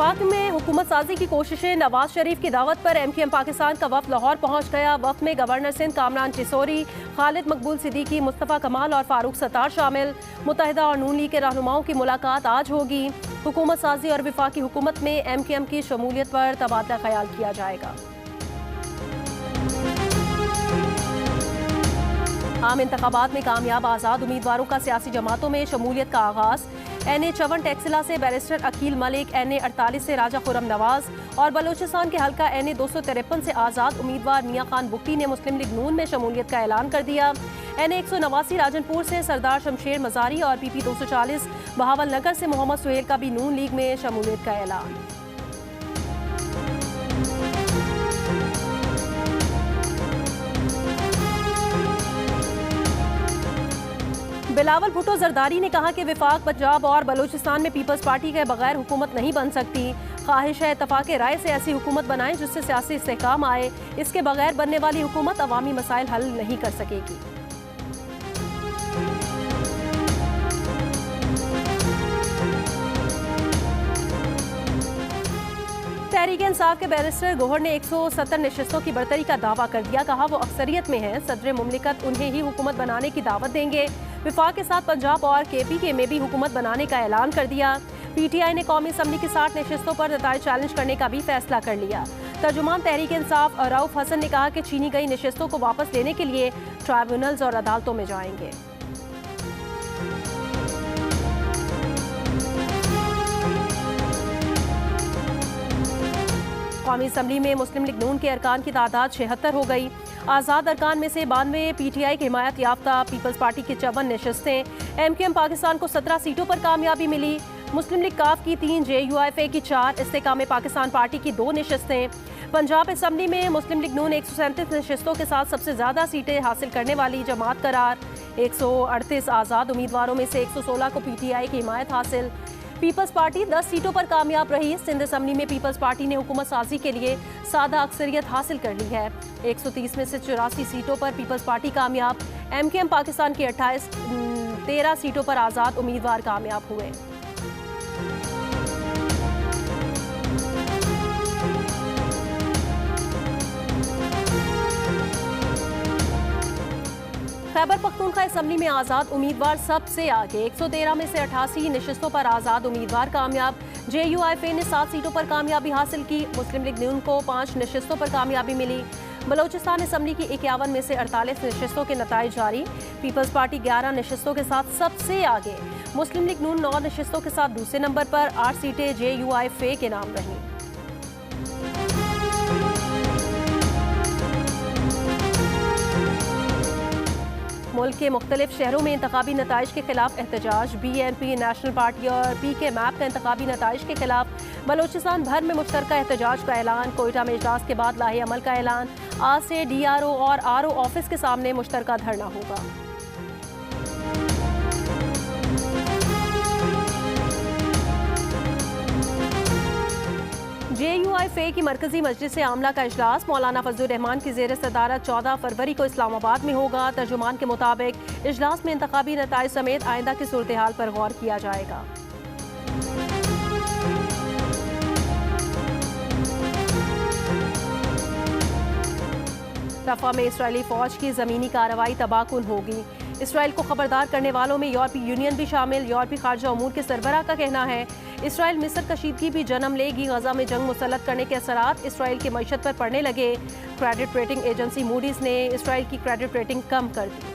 वफाक में हुकूमत साजी की कोशिशें। नवाज शरीफ की दावत पर MQM पाकिस्तान का वफ्द लाहौर पहुंच गया। वफ्द में गवर्नर सिंध कामरान चिसोरी, खालिद मकबूल सिद्दीकी, मुस्तफ़ा कमाल और फारूक सत्तार शामिल। मुत्तहिदा और नून लीग के रहनुमाओं की मुलाकात आज होगी। हुकूमत साजी और वफाकी हुकूमत में MQM की शमूलियत पर तबादला ख्याल किया जाएगा। आम इंतखाबात में कामयाब आज़ाद उम्मीदवारों का सियासी जमातों में शमूलियत का आगाज़। NA 54 टैक्सिला से बैरिस्टर अकील मलिक, NA 48 से राजा खुर्रम नवाज और बलूचिस्तान के हल्का NA 253 से आज़ाद उम्मीदवार मियां खान बुगटी ने मुस्लिम लीग नून में शमूलियत का ऐलान कर दिया। NA 189 राजनपुर से सरदार शमशेर मजारी और PP 240 बहावल नगर से मोहम्मद सुहेल का भी नून लीग में शमूलियत का ऐलान। बिलावल भुट्टो जरदारी ने कहा कि वफाक, पंजाब और बलूचिस्तान में पीपल्स पार्टी के बगैर हुकूमत नहीं बन सकती। ख्वाहिश है इत्तफाक राय से ऐसी हुकूमत बनाएं जिससे सियासी इस्तेहकाम आए। इसके बगैर बनने वाली हुकूमत अवामी मसाइल हल नहीं कर सकेगी। तहरीक इंसाफ के बैरिस्टर गोहर ने 170 नशिस्तों की बढ़तरी का दावा कर दिया। कहा वो अक्सरियत में है, सदर मुमलिकत उन्हें ही हुकूमत बनाने की दावत देंगे। वफाक के साथ पंजाब और KPK में भी हुकूमत बनाने का ऐलान कर दिया। PTI ने कौमी असम्बली की 60 नशिस्तों पर नताइज चैलेंज करने का भी फैसला कर लिया। तर्जुमान तहरीक इंसाफ रऊफ हसन ने कहा कि छीनी गई नशिस्तों को वापस लेने के लिए ट्राइब्यूनल्स और अदालतों में जाएंगे। कौमी असम्बली में मुस्लिम लीग नून के अरकान की तादाद 76 हो गई। आज़ाद अरकान में से 92 PTI की हिमायत याफ्ता। पीपल्स पार्टी की 54 नशिस्तें। MQM पाकिस्तान को 17 सीटों पर कामयाबी मिली। मुस्लिम लीग काफ की 3, JUIFA की 4, इस्तेकाम पाकिस्तान पार्टी की 2 नशिस्तें। पंजाब असम्बली में मुस्लिम लीग नून 137 नशिस्तों के साथ सबसे ज़्यादा सीटें हासिल करने वाली जमात करार। 138 आज़ाद उम्मीदवारों में से 116 को PTI की हिमायत हासिल। पीपल्स पार्टी 10 सीटों पर कामयाब रही। सिंध असम्बली में पीपल्स पार्टी ने हुकूमत साजी के लिए सादा अक्सरियत हासिल कर ली है। 130 में से 84 सीटों पर पीपल्स पार्टी कामयाब। MQM पाकिस्तान की 13 सीटों पर आज़ाद उम्मीदवार कामयाब हुए। खैबर पख्तूनख्वा असम्बली में आज़ाद उम्मीदवार सबसे आगे। 113 में से 88 नशिस्तों पर आज़ाद उम्मीदवार कामयाब। JUIFA ने 7 सीटों पर कामयाबी हासिल की। मुस्लिम लीग नून को 5 नशिस्तों पर कामयाबी मिली। बलूचिस्तान असम्बली की 51 में से 48 नशिस्तों के नताइज जारी। पीपल्स पार्टी 11 नशिस्तों के साथ सबसे आगे। मुस्लिम लीग नून 9 नशिस्तों के साथ दूसरे नंबर पर। 8 सीटें JUIFA के नाम रहीं। मुल्क के मुख्तलिफ शहरों में इंतखाबी नताइज के खिलाफ एहतजाज। BNP नेशनल पार्टी और PK मैप का इंतखाबी नताइज के खिलाफ बलूचिस्तान भर में मुश्तरका एहतजाज का ऐलान। कोयटा में इजलास के बाद लाहे अमल का ऐलान। आज से DRO और RO ऑफिस के सामने मुश्तरका धरना होगा। JUIFA की मरकजी मजलिस आमला का इजलास मौलाना फजलुर रहमान की ज़ेर सदारत 14 फरवरी को इस्लामाबाद में होगा। तर्जुमान के मुताबिक इजलास में इंतखाबी नताइज समेत आइंदा की सूरत हाल पर गौर किया जाएगा। रफा में इसराइली फौज की ज़मीनी कार्रवाई तबाहकुन होगी। इसराइल को खबरदार करने वालों में यूरोपीय यूनियन भी शामिल। यूरोपीय खारजा उमूर के सरबराह का कहना है इसराइल मिस्र कशीदगी भी जन्म लेगी। गजा में जंग मुसल्लत करने के असरात इसराइल की मईशत पर पड़ने लगे। क्रेडिट रेटिंग एजेंसी मूडीज ने इसराइल की क्रेडिट रेटिंग कम कर दी।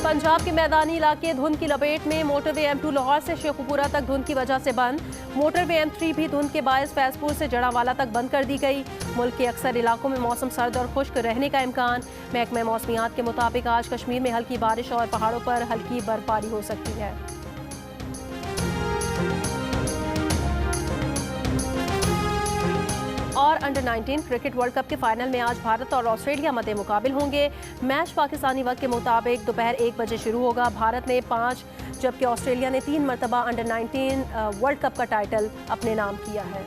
पंजाब के मैदानी इलाके धुंध की लपेट में। मोटरवे M2 लाहौर से शेखुपुरा तक धुंध की वजह से बंद। मोटरवे M3 भी धुंध के बायस फैजपुर से जड़ावाला तक बंद कर दी गई। मुल्क के अक्सर इलाकों में मौसम सर्द और खुश्क रहने का इम्कान। महकमा मौसमियात के मुताबिक आज कश्मीर में हल्की बारिश और पहाड़ों पर हल्की बर्फबारी हो सकती है। और अंडर 19 क्रिकेट वर्ल्ड कप के फाइनल में आज भारत और ऑस्ट्रेलिया मद्दे मुकाबिल होंगे। मैच पाकिस्तानी वक्त के मुताबिक दोपहर 1 बजे शुरू होगा। भारत ने 5 जबकि ऑस्ट्रेलिया ने 3 मरतबा अंडर 19 वर्ल्ड कप का टाइटल अपने नाम किया है।